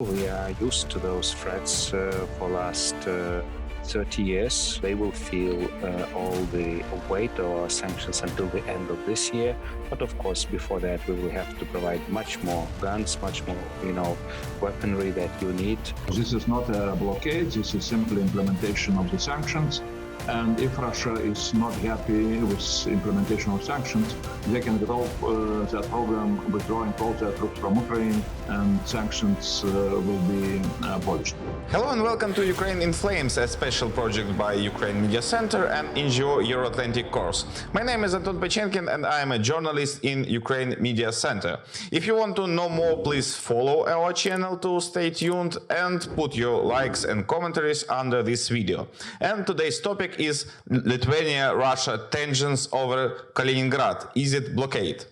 We are used to those threats for last 30 years. They will feel all the weight of our sanctions until the end of this year. But of course, before that, we will have to provide much more guns, much more, weaponry that you need. This is not a blockade. This is simply implementation of the sanctions. And if Russia is not happy with implementation of sanctions, they can resolve that problem withdrawing all their troops from Ukraine, and sanctions will be abolished. Hello and welcome to Ukraine in Flames, a special project by Ukraine Media Center and NGO Euroatlantic Course. My name is Anton Pechenkin and I am a journalist in Ukraine Media Center. If you want to know more, please follow our channel to stay tuned and put your likes and commentaries under this video. And today's topic is Lithuania-Russia tensions over Kaliningrad. Is it blockade?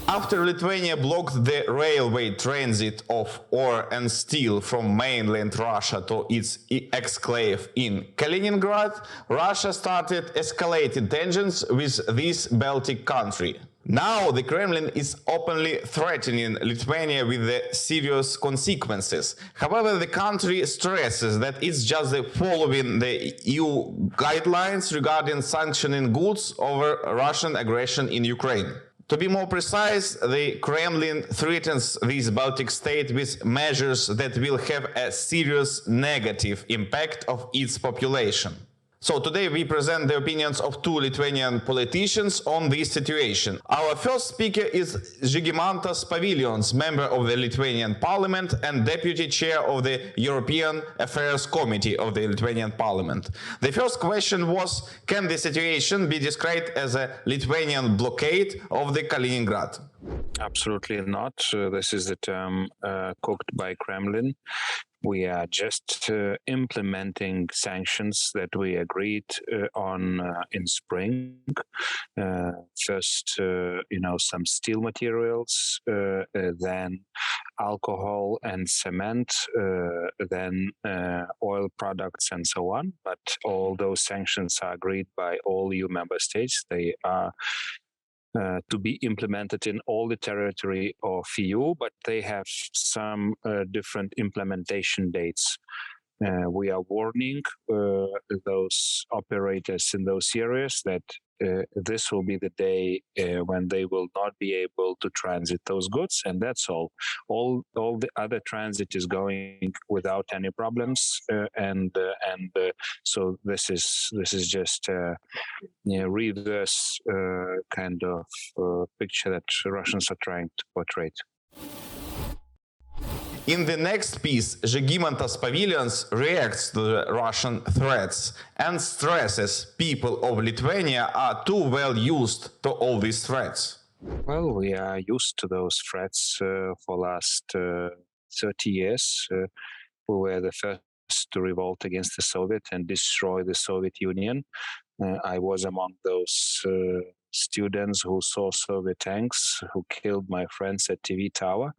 After Lithuania blocked the railway transit of ore and steel from mainland Russia to its exclave in Kaliningrad, Russia started escalating tensions with this Baltic country. Now the Kremlin is openly threatening Lithuania with the serious consequences. However, the country stresses that it's just following the EU guidelines regarding sanctioning goods over Russian aggression in Ukraine. To be more precise, the Kremlin threatens this Baltic state with measures that will have a serious negative impact of its population. So today we present the opinions of two Lithuanian politicians on this situation. Our first speaker is Zygimantas Pavilions, member of the Lithuanian Parliament and Deputy Chair of the European Affairs Committee of the Lithuanian Parliament. The first question was, can the situation be described as a Lithuanian blockade of the Kaliningrad? Absolutely not. This is the term cooked by Kremlin. We are just implementing sanctions that we agreed on in spring. First, some steel materials, then alcohol and cement, then oil products and so on. But all those sanctions are agreed by all EU member states. They are to be implemented in all the territory of EU, but they have some different implementation dates. We are warning those operators in those areas that this will be the day when they will not be able to transit those goods, and that's all. All the other transit is going without any problems, so this is just a reverse kind of picture that Russians are trying to portray. In the next piece, Zygimantas Pavilions reacts to the Russian threats and stresses people of Lithuania are too well used to all these threats. Well, we are used to those threats for last 30 years. We were the first to revolt against the Soviet and destroy the Soviet Union. I was among those students who saw Soviet tanks, who killed my friends at TV Tower.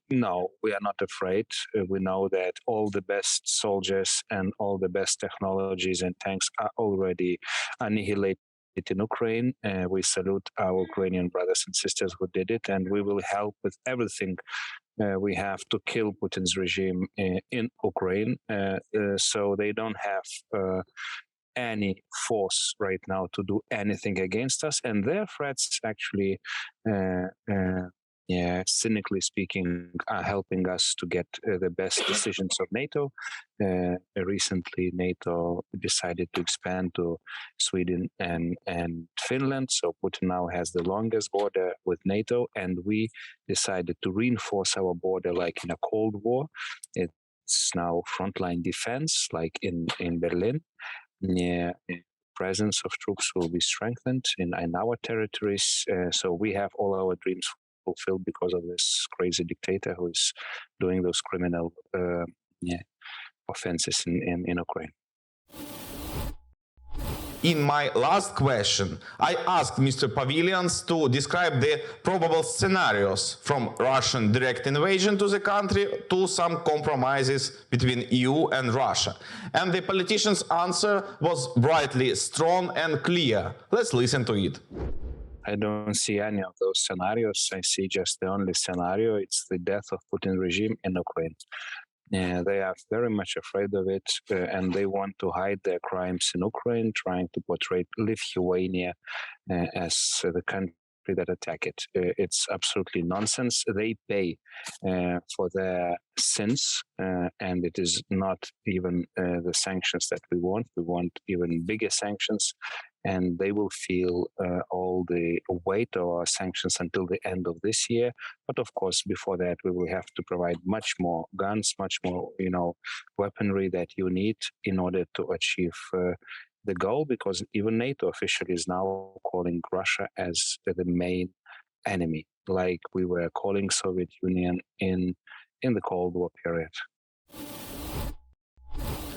No, we are not afraid. We know that all the best soldiers and all the best technologies and tanks are already annihilated in Ukraine. We salute our Ukrainian brothers and sisters who did it, and we will help with everything we have to kill Putin's regime in Ukraine, so they don't have any force right now to do anything against us, and their threats actually, cynically speaking, are helping us to get the best decisions of NATO. Recently, NATO decided to expand to Sweden and Finland, so Putin now has the longest border with NATO, and we decided to reinforce our border like in a Cold War. It's now frontline defense, like in Berlin. Presence of troops will be strengthened in our territories, so we have all our dreams fulfilled because of this crazy dictator who is doing those criminal offenses in Ukraine. In my last question, I asked Mr. Pavilions to describe the probable scenarios from Russian direct invasion to the country to some compromises between EU and Russia. And the politician's answer was brightly strong and clear. Let's listen to it. I don't see any of those scenarios. I see just the only scenario. It's the death of Putin regime in Ukraine. They are very much afraid of it, and they want to hide their crimes in Ukraine, trying to portray Lithuania as the country that attack it. It's absolutely nonsense. They pay for their sins, and it is not even the sanctions that we want. We want even bigger sanctions, and they will feel all the weight of our sanctions until the end of this year. But of course, before that, we will have to provide much more guns, much more, weaponry that you need in order to achieve the goal, because even NATO officially is now calling Russia as the main enemy, like we were calling Soviet Union in the Cold War period.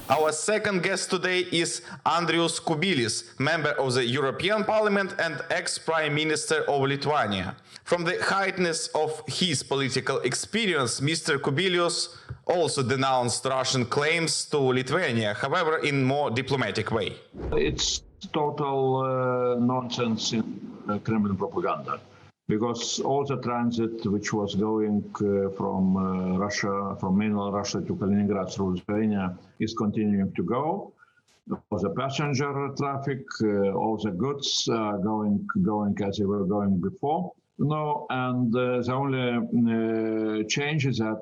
Our second guest today is Andrius Kubilius, member of the European Parliament and ex-Prime Minister of Lithuania. From the heightness of his political experience, Mr. Kubilius also denounced Russian claims to Lithuania, however, in more diplomatic way. It's total nonsense in Kremlin propaganda, because all the transit which was going from Russia, from mainland Russia to Kaliningrad through Lithuania is continuing to go. All the passenger traffic, all the goods are going as they were going before. And the only change is that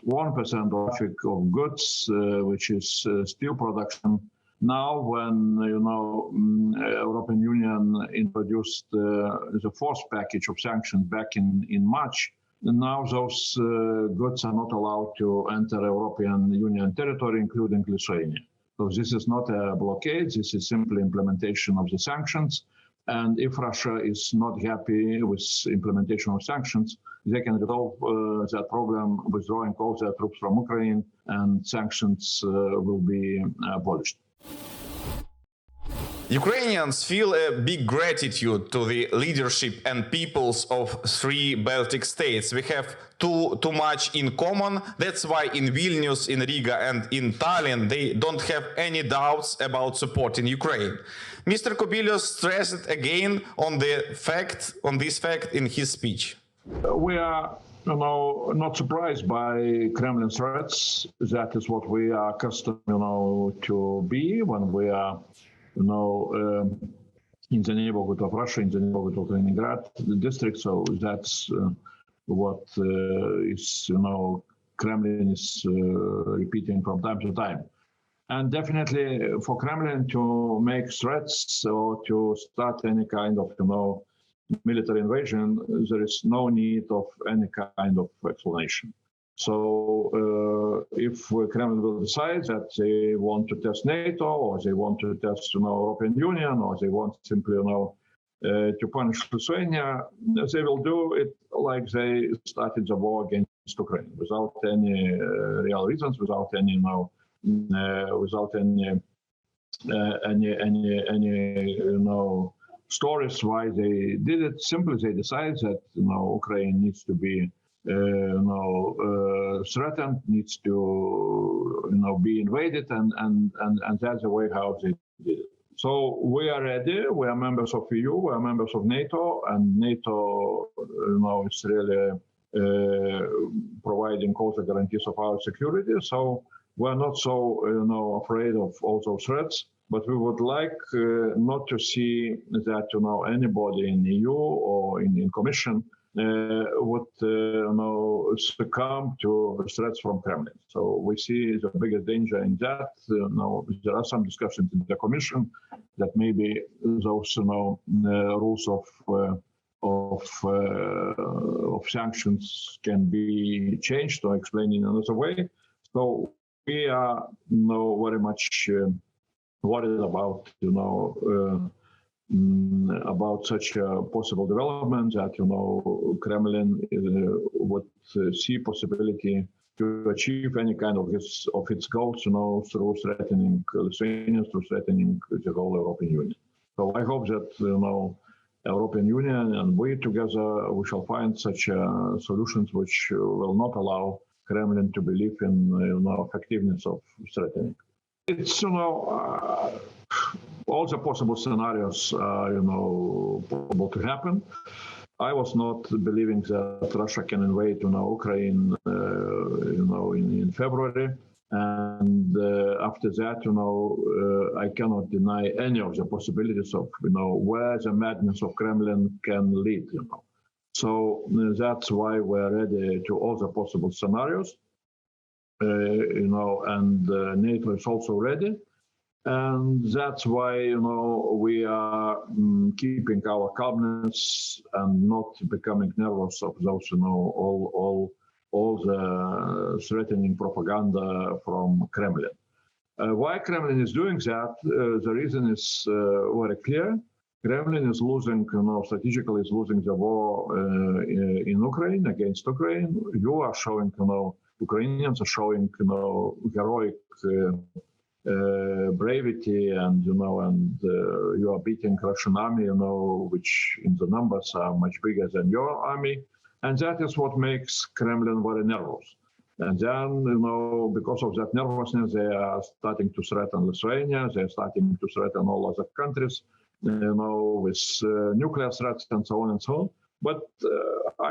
1% of traffic of goods, which is steel production. Now, when European Union introduced the fourth package of sanctions back in March, now those goods are not allowed to enter European Union territory, including Lithuania. So this is not a blockade. This is simply implementation of the sanctions. And if Russia is not happy with implementation of sanctions, they can resolve that problem withdrawing all their troops from Ukraine, and sanctions will be abolished. Ukrainians feel a big gratitude to the leadership and peoples of 3 Baltic states. We have too much in common. That's why in Vilnius, in Riga and in Tallinn, they don't have any doubts about supporting Ukraine. Mr. Kubilius stressed again on this fact in his speech. We are not surprised by Kremlin threats. That is what we are accustomed to be when we are in the neighborhood of Russia, in the neighborhood of Kaliningrad district. So that's what is, Kremlin is repeating from time to time. And definitely for Kremlin to make threats or to start any kind of, military invasion, there is no need of any kind of explanation. So if Kremlin will decide that they want to test NATO, or they want to test European Union, or they want simply to punish Lithuania, they will do it like they started the war against Ukraine, without any real reasons, without any stories why they did it. Simply they decide that Ukraine needs to be threatened, needs to be invaded, and that's the way how they did it. So we are ready. We are members of EU. We are members of NATO, and NATO, is really providing all the guarantees of our security. So we are not so afraid of all those threats. But we would like not to see that anybody in EU or in Commission would succumb to threats from Kremlin. So we see the biggest danger in that. There are some discussions in the Commission that maybe those rules of sanctions can be changed or explained in another way. So we are very much worried about about such a possible development, that Kremlin would see possibility to achieve any kind of its goals through threatening Lithuania, through threatening the whole European Union. So I hope that European Union and we together we shall find such solutions which will not allow Kremlin to believe in effectiveness of threatening. It's all the possible scenarios are, possible to happen. I was not believing that Russia can invade, Ukraine, in February. And after that, I cannot deny any of the possibilities of, where the madness of Kremlin can lead, So that's why we're ready to all the possible scenarios, and NATO is also ready. And that's why, we are keeping our calmness and not becoming nervous of those, all the threatening propaganda from Kremlin. Why Kremlin is doing that? The reason is very clear. Kremlin is losing, strategically is losing the war in Ukraine, against Ukraine. You are showing, Ukrainians are showing, heroic bravery, and you are beating Russian army, which in the numbers are much bigger than your army, and that is what makes Kremlin very nervous. And then, because of that nervousness, they are starting to threaten Lithuania. They are starting to threaten all other countries, with nuclear threats and so on and so on. But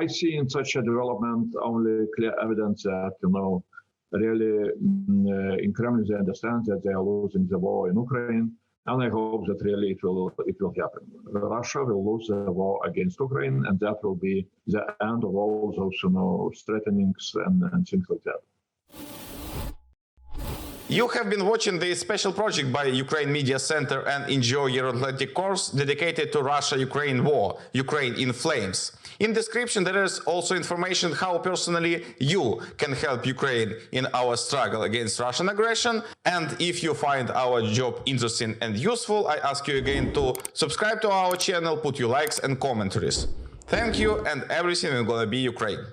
I see in such a development only clear evidence that, really, in Kremlin, they understand that they are losing the war in Ukraine, and I hope that really it will happen. Russia will lose the war against Ukraine, and that will be the end of all those, threatenings and things like that. You have been watching the special project by Ukraine Media Center and NGO Euroatlantic Course dedicated to Russia-Ukraine war, Ukraine in Flames. In description there is also information how personally you can help Ukraine in our struggle against Russian aggression. And if you find our job interesting and useful, I ask you again to subscribe to our channel, put your likes and commentaries. Thank you, and everything is gonna be Ukraine.